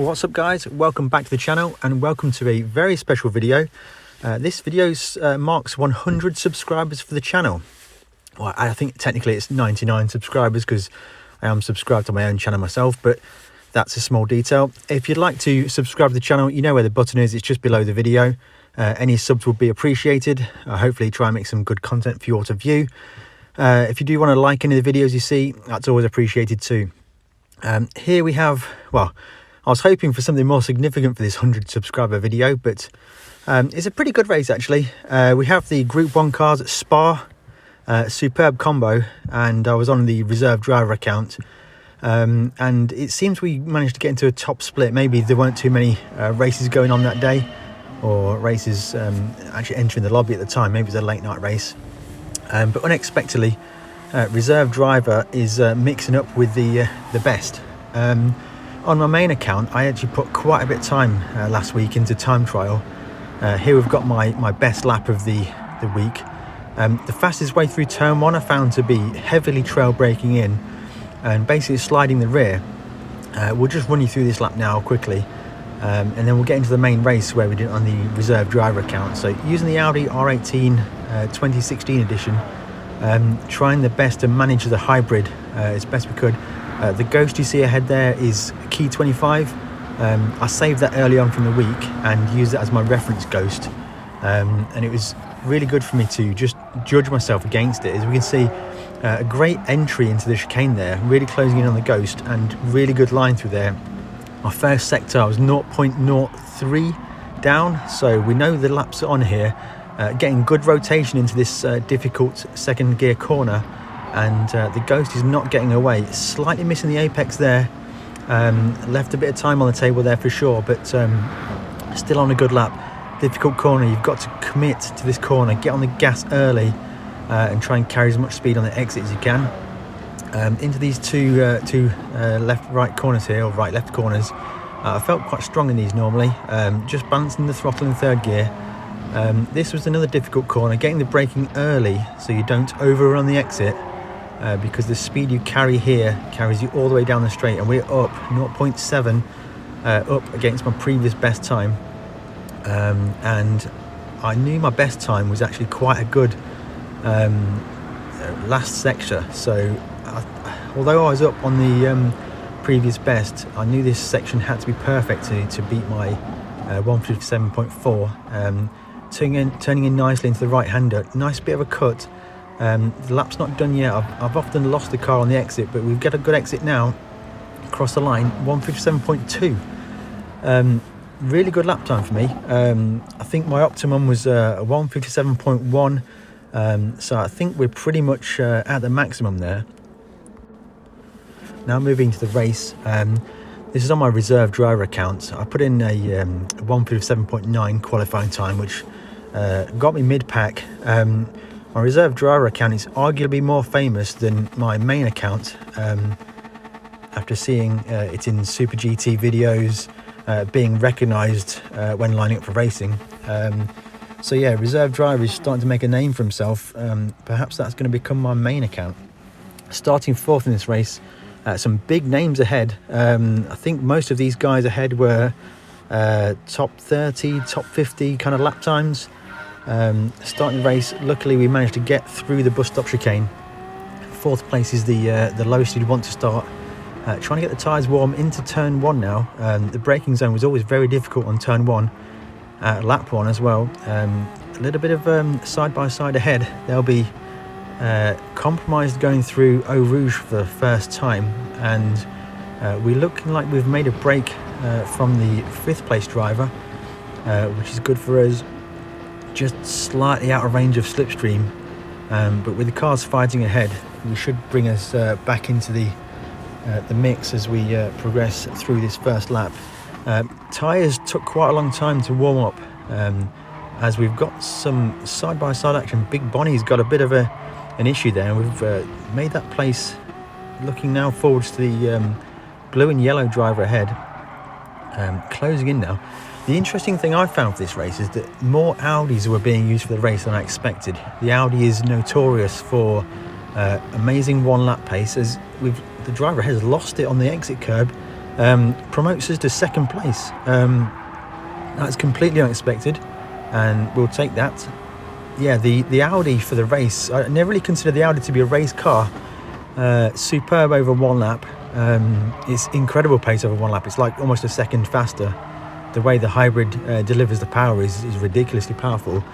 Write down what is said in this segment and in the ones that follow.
What's up guys, welcome back to the channel and welcome to a very special video. This video marks 100 subscribers for the channel. Well, I think technically it's 99 subscribers because I am subscribed to my own channel myself, but that's a small detail. If you'd like to subscribe to the channel, you know where the button is, it's just below the video. Any subs will be appreciated. Hopefully try and make some good content for you all to view. If you do want to like any of the videos you see, that's always appreciated too. Here we have, well, I was hoping for something more significant for this 100 subscriber video, but it's a pretty good race actually. We have the Group 1 cars at Spa, superb combo, and I was on the reserve driver account. And it seems we managed to get into a top split. Maybe there weren't too many races going on that day, or races actually entering the lobby at the time. Maybe it was a late night race. But unexpectedly, reserve driver is mixing up with the best. On my main account, I actually put quite a bit of time last week into time trial. Here we've got my best lap of the week. The fastest way through turn 1 I found to be heavily trail braking in and basically sliding the rear. We'll just run you through this lap now quickly, and then we'll get into the main race where we did it on the reserve driver account. So using the Audi R18 2016 edition, trying the best to manage the hybrid as best we could. The Ghost you see ahead there is Key 25. I saved that early on from the week and used that as my reference Ghost, and it was really good for me to just judge myself against it. As we can see, a great entry into the chicane there, really closing in on the Ghost, and really good line through there. My first sector I was 0.03 down, so we know the laps are on here. Getting good rotation into this difficult second gear corner, and the Ghost is not getting away. Slightly missing the apex there, left a bit of time on the table there for sure, but still on a good lap. Difficult corner, you've got to commit to this corner, get on the gas early, and try and carry as much speed on the exit as you can. Into these two left-right corners here, or right-left corners, I felt quite strong in these normally, just balancing the throttle in third gear. This was another difficult corner, getting the braking early so you don't overrun the exit, because the speed you carry here carries you all the way down the straight, and we're up 0.7 up against my previous best time. And I knew my best time was actually quite a good last sector, so although I was up on the previous best, I knew this section had to be perfect to beat my 157.4. Turning in nicely into the right-hander, nice bit of a cut. The lap's not done yet. I've often lost the car on the exit, but we've got a good exit now. Across the line, 157.2. Really good lap time for me. I think my optimum was 157.1, so I think we're pretty much at the maximum there. Now moving to the race. This is on my reserve driver account. I put in a 157.9 qualifying time, which got me mid-pack. My reserve driver account is arguably more famous than my main account, after seeing it in Super GT videos, being recognised when lining up for racing. So yeah, reserve driver is starting to make a name for himself. Perhaps that's going to become my main account. Starting fourth in this race, some big names ahead. I think most of these guys ahead were top 30, top 50 kind of lap times. Starting the race, luckily we managed to get through the bus stop chicane. Fourth place is the lowest you'd want to start. Trying to get the tyres warm into turn 1 now. The braking zone was always very difficult on turn 1, lap 1 as well. A little bit of side by side ahead. They'll be compromised going through Eau Rouge for the first time, and we're looking like we've made a break from the 5th place driver, which is good for us. Just slightly out of range of slipstream, but with the cars fighting ahead, we should bring us back into the mix as we progress through this first lap. Tyres took quite a long time to warm up, as we've got some side-by-side action. Big Bonnie's got a bit of an issue there, and we've made that place. Looking now forwards to the blue and yellow driver ahead, closing in now. The interesting thing I found for this race is that more Audis were being used for the race than I expected. The Audi is notorious for amazing one-lap pace, as the driver has lost it on the exit curb promotes us to second place. That's completely unexpected, and we'll take that. Yeah, the Audi for the race, I never really considered the Audi to be a race car. Superb over one lap. It's incredible pace over one lap. It's like almost a second faster. The way the hybrid delivers the power is ridiculously powerful.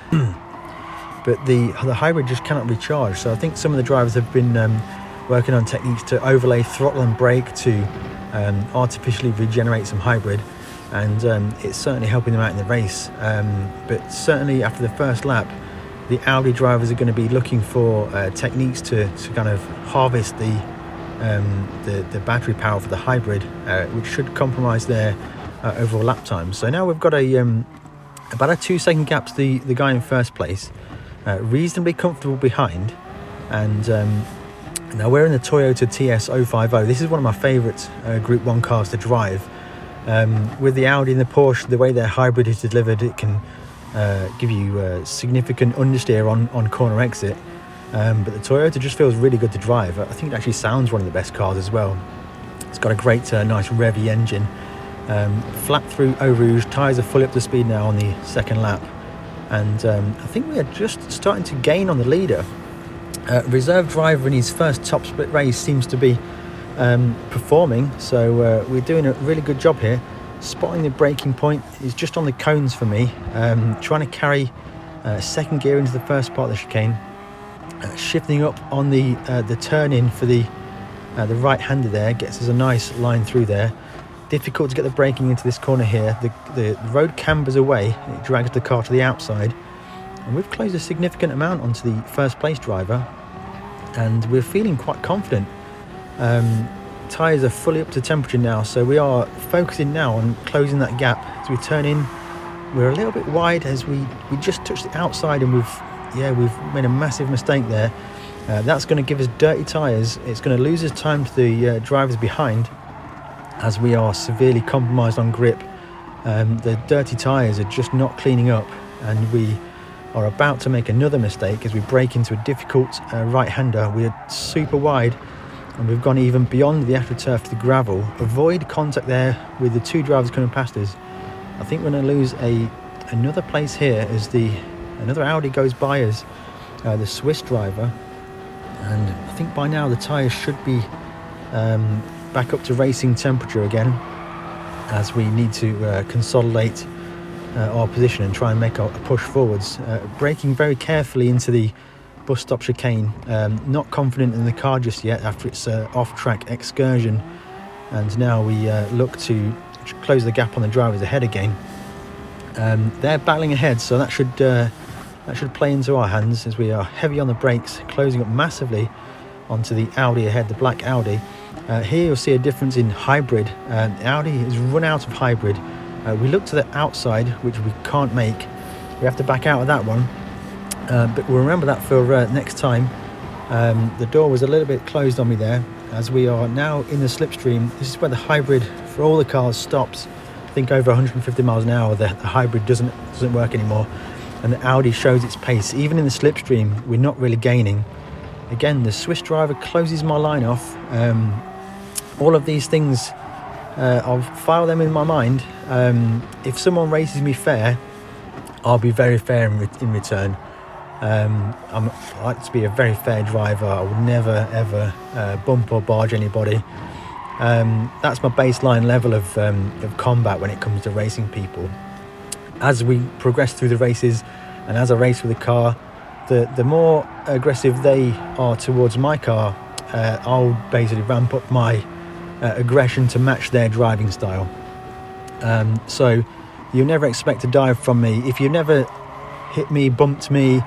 But the hybrid just cannot be charged. So I think some of the drivers have been working on techniques to overlay throttle and brake to artificially regenerate some hybrid, and it's certainly helping them out in the race. But certainly after the first lap, the Audi drivers are going to be looking for techniques to kind of harvest the battery power for the hybrid, which should compromise their overall lap time. So now we've got about a 2-second gap to the guy in first place, reasonably comfortable behind, and now we're in the Toyota TS050. This is one of my favourite Group 1 cars to drive. With the Audi and the Porsche, the way their hybrid is delivered, it can give you significant understeer on corner exit. But the Toyota just feels really good to drive. I think it actually sounds one of the best cars as well. It's got a great, nice revvy engine. Flat through Eau Rouge, tyres are fully up to speed now on the second lap. And I think we are just starting to gain on the leader. Reserve driver in his first top split race seems to be performing, so we're doing a really good job here. Spotting the braking point is just on the cones for me. Trying to carry second gear into the first part of the chicane, shifting up on the turn in for the right-hander there gets us a nice line through there. Difficult to get the braking into this corner here. The road cambers away, it drags the car to the outside, and we've closed a significant amount onto the first place driver, and we're feeling quite confident. Tyres are fully up to temperature now, so we are focusing now on closing that gap. As we turn in, we're a little bit wide as we just touched the outside, and we've made a massive mistake there. That's going to give us dirty tyres. It's going to lose us time to the drivers behind, as we are severely compromised on grip. The dirty tyres are just not cleaning up, and we are about to make another mistake as we break into a difficult right-hander. We're super wide, and we've gone even beyond the AstroTurf to the gravel. Avoid contact there with the two drivers coming past us. I think we're going to lose another place here as another Audi goes by us, the Swiss driver, and I think by now the tyres should be back up to racing temperature again, as we need to consolidate our position and try and make a push forwards. Braking very carefully into the bus stop chicane, not confident in the car just yet after its off-track excursion, and now we look to close the gap on the drivers ahead again. They're battling ahead, so that should play into our hands as we are heavy on the brakes, closing up massively onto the Audi ahead, the black Audi. Here you'll see a difference in hybrid. Audi has run out of hybrid. We look to the outside, which we can't make. We have to back out of that one, but we'll remember that for next time. The door was a little bit closed on me there, as we are now in the slipstream. This is where the hybrid for all the cars stops. I think over 150 miles an hour the hybrid doesn't work anymore, and the Audi shows its pace. Even in the slipstream, we're not really gaining. Again, the Swiss driver closes my line off. All of these things, I'll file them in my mind. If someone races me fair, I'll be very fair in return. I like to be a very fair driver. I would never ever bump or barge anybody. That's my baseline level of combat when it comes to racing people. As we progress through the races, and as I race with the car, the more aggressive they are towards my car, I'll basically ramp up my aggression to match their driving style. So you'll never expect to dive from me. If you've never hit me, bumped me,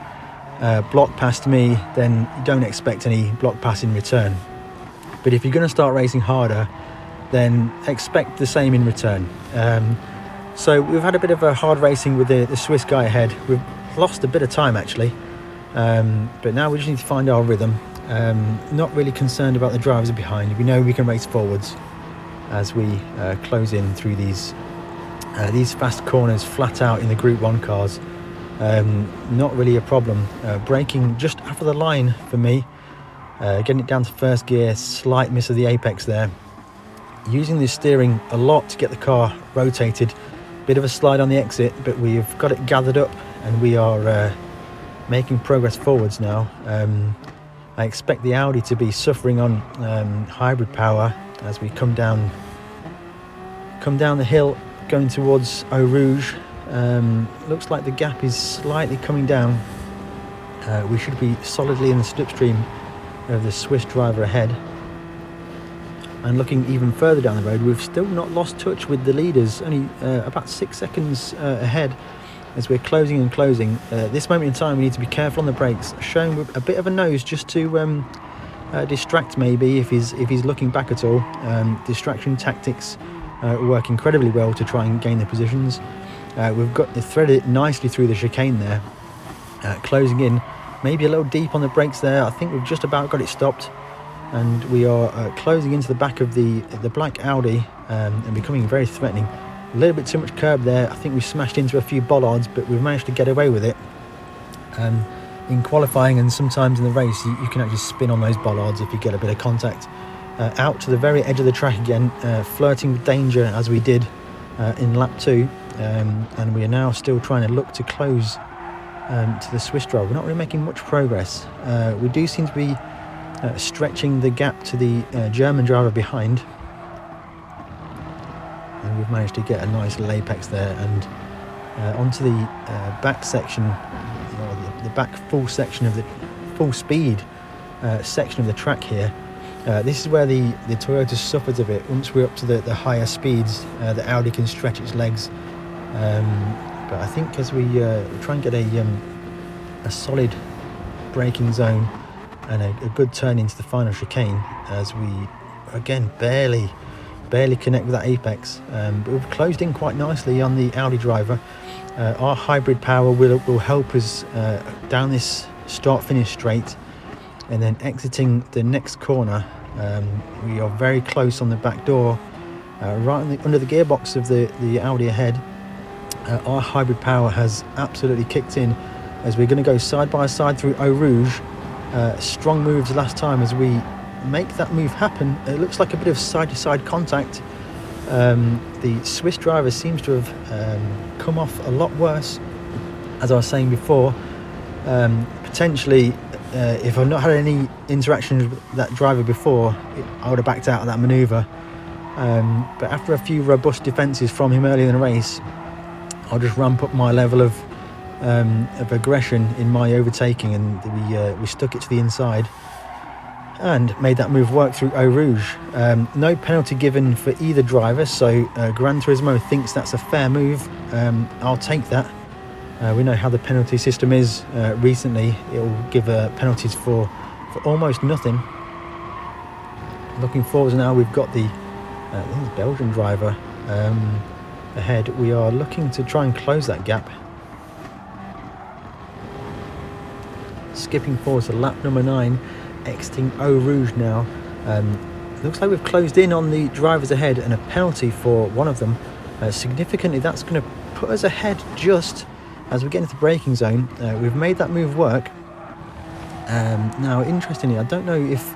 blocked past me, then you don't expect any block pass in return. But if you're going to start racing harder, then expect the same in return. So we've had a bit of a hard racing with the Swiss guy ahead. We've lost a bit of time actually, but now we just need to find our rhythm. Not really concerned about the drivers behind. We know we can race forwards as we close in through these fast corners flat out in the Group 1 cars. Not really a problem. Braking just after the line for me, getting it down to first gear, slight miss of the apex there. using the steering a lot to get the car rotated. Bit of a slide on the exit, but we've got it gathered up and we are making progress forwards now. I expect the Audi to be suffering on hybrid power as we come down the hill going towards Eau Rouge. Looks like the gap is slightly coming down. We should be solidly in the slipstream of the Swiss driver ahead. And looking even further down the road, we've still not lost touch with the leaders, only about 6 seconds ahead as we're closing and closing. This moment in time we need to be careful on the brakes, showing a bit of a nose just to distract maybe if he's looking back at all. Distraction tactics work incredibly well to try and gain the positions. We've got threaded it nicely through the chicane there, closing in, maybe a little deep on the brakes there. I think we've just about got it stopped, and we are closing into the back of the black Audi and becoming very threatening. A little bit too much curb there. I think we smashed into a few bollards, but we've managed to get away with it. In qualifying and sometimes in the race, you can actually spin on those bollards if you get a bit of contact. Out to the very edge of the track again, flirting with danger as we did in lap 2, and we are now still trying to look to close to the Swiss driver. We're not really making much progress. We do seem to be stretching the gap to the German driver behind. And we've managed to get a nice little apex there and onto the back section, or the back full section of the full speed section of the track here. This is where the Toyota suffers a bit. Once we're up to the higher speeds, the Audi can stretch its legs. But I think as we try and get a solid braking zone and a good turn into the final chicane, as we again barely connect with that apex, but we've closed in quite nicely on the Audi driver. Our hybrid power will help us down this start-finish straight, and then exiting the next corner. We are very close on the back door, right under the gearbox of the Audi ahead. Our hybrid power has absolutely kicked in as we're going to go side by side through Eau Rouge. Strong moves last time as we make that move happen. It looks like a bit of side-to-side contact. The Swiss driver seems to have come off a lot worse, as I was saying before. Potentially, if I've not had any interaction with that driver before, I would have backed out of that manoeuvre. But after a few robust defences from him earlier in the race, I'll just ramp up my level of aggression in my overtaking, and we stuck it to the inside and made that move work through Eau Rouge. No penalty given for either driver, so Gran Turismo thinks that's a fair move. I'll take that. We know how the penalty system is recently. It will give penalties for almost nothing. Looking forward now, we've got the Belgian driver ahead. We are looking to try and close that gap. Skipping forward to lap number 9, exiting Eau Rouge now. Looks like we've closed in on the drivers ahead, and a penalty for one of them. Significantly, that's going to put us ahead just as we get into the braking zone. We've made that move work. Now, interestingly, I don't know if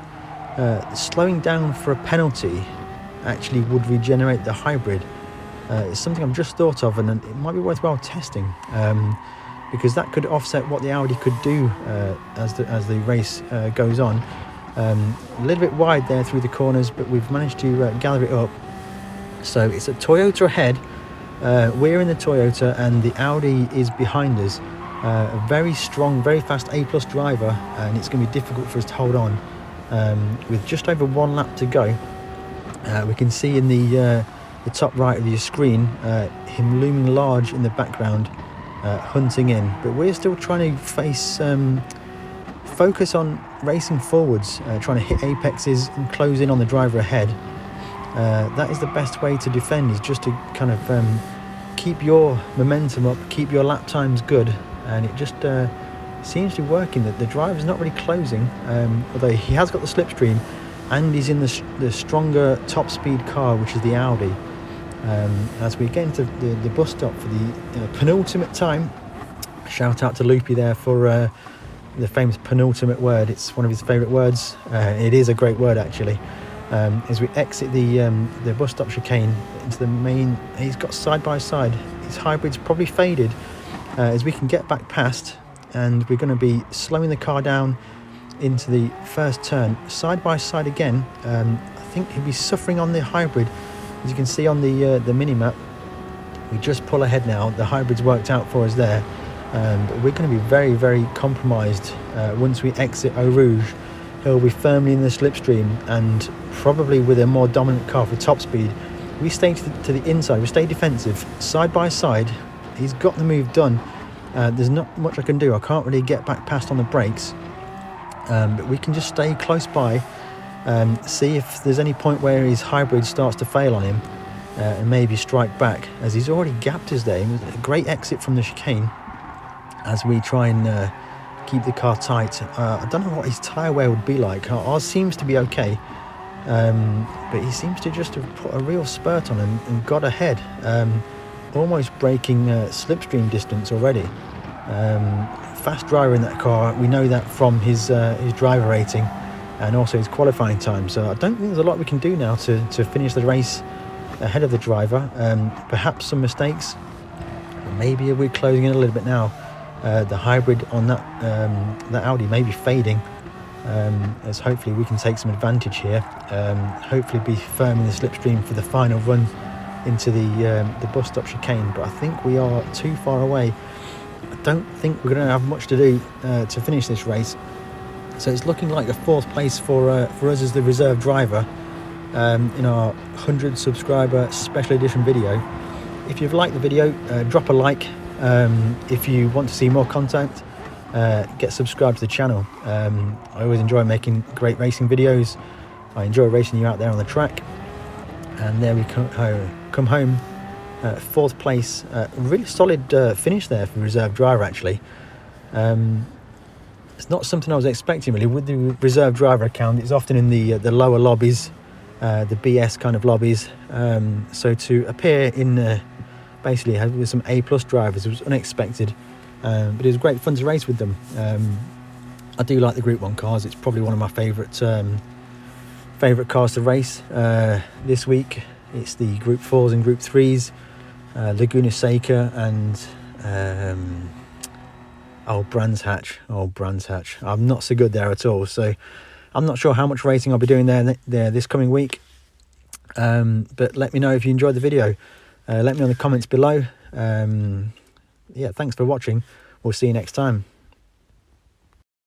slowing down for a penalty actually would regenerate the hybrid. It's something I've just thought of, and it might be worthwhile testing, because that could offset what the Audi could do as the race goes on. A little bit wide there through the corners, but we've managed to gather it up. So it's a Toyota ahead. We're in the Toyota, and the Audi is behind us. A very strong, very fast A+ driver, and it's going to be difficult for us to hold on. With just over 1 lap to go, we can see in the top right of your screen him looming large in the background, hunting in. But we're still trying to focus on racing forwards, trying to hit apexes and close in on the driver ahead. That is the best way to defend, is just to kind of keep your momentum up, keep your lap times good, and it just seems to be working. That the driver's not really closing, although he has got the slipstream, and he's in the stronger top speed car, which is the Audi. As we get into the bus stop for the penultimate time, shout out to Loopy there for the famous penultimate word. It's one of his favourite words. It is a great word, actually. as we exit the bus stop chicane into the main. He's got side by side. His hybrid's probably faded, as we can get back past, and we're going to be slowing the car down into the first turn side by side again. I think he'll be suffering on the hybrid, as you can see on the mini map. We just pull ahead now. The hybrid's worked out for us there, but we're going to be very, very compromised once we exit Eau Rouge. He'll be firmly in the slipstream, and probably with a more dominant car for top speed. We stay to the inside, we stay defensive, side by side. He's got the move done. There's not much I can do. I can't really get back past on the brakes, but we can just stay close by, see if there's any point where his hybrid starts to fail on him, and maybe strike back, as he's already gapped us there. It was a great exit from the chicane as we try and keep the car tight. I don't know what his tyre wear would be like. Ours seems to be okay, but he seems to just have put a real spurt on and got ahead, almost breaking slipstream distance already. Fast driver in that car. We know that from his driver rating and also his qualifying time. So I don't think there's a lot we can do now to finish the race ahead of the driver. Perhaps some mistakes. Maybe we're closing in a little bit now. The hybrid on that Audi may be fading, as hopefully we can take some advantage here. Hopefully be firm in the slipstream for the final run into the bus stop chicane, but I think we are too far away. I don't think we're going to have much to do to finish this race, so it's looking like a 4th place for us as the reserve driver in our 100 subscriber special edition video. If you've liked the video, drop a like. If you want to see more content, get subscribed to the channel. I always enjoy making great racing videos. I enjoy racing you out there on the track. And there we come home, 4th place. Really solid finish there for reserve driver, actually. It's not something I was expecting really. With the reserve driver account, it's often in the lower lobbies, the BS kind of lobbies. So to appear in basically with some A+ drivers, it was unexpected, but it was great fun to race with them. I do like the Group 1 cars. It's probably one of my favourite cars to race. This week it's the Group 4s and Group 3s, Laguna Seca and Brands Hatch. I'm not so good there at all, so I'm not sure how much racing I'll be doing there this coming week, but let me know if you enjoyed the video. Let me know in the comments below. Yeah, thanks for watching. We'll see you next time.